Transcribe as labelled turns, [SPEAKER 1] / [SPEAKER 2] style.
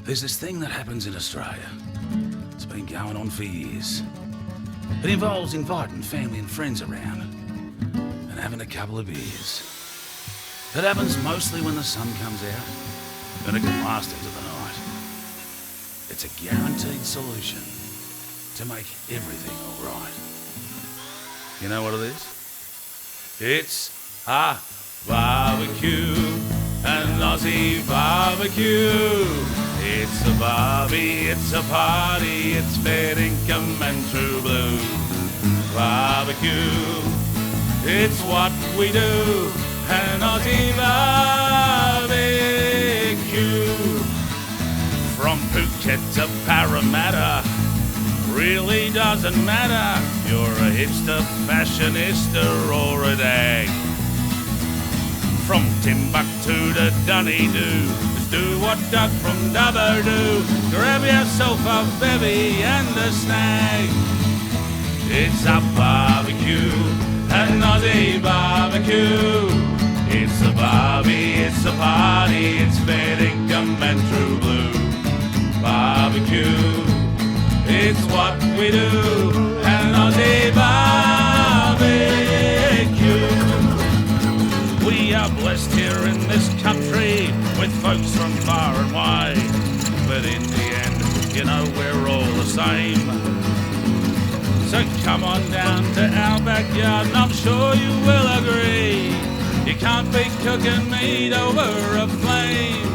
[SPEAKER 1] There's this thing that happens in Australia. It's been going on for years. It involves inviting family and friends around and having a couple of beers. It happens mostly when the sun comes out, and it can last into the night. It's a guaranteed solution to make everything all right. You know what it is? It's a barbecue, an Aussie barbecue. It's a barbie, it's a party, it's fair income and true blue. Barbecue, it's what we do, an Aussie barbecue. From Phuket to Parramatta, really doesn't matter. You're a hipster, fashionista or a dag. From Timbuktu to Dunedoo, just do what Doug from Dubbo do. Grab yourself a bevy and a snag. It's a barbecue, an Aussie barbecue. It's a barbie, it's a party, it's fair income and true blue. Barbecue, it's what we do, an Aussie barbecue. We are blessed here in this country with folks from far and wide, but in the end, you know, we're all the same. So come on down to our backyard and I'm sure you will agree, you can't be cooking meat over a flame.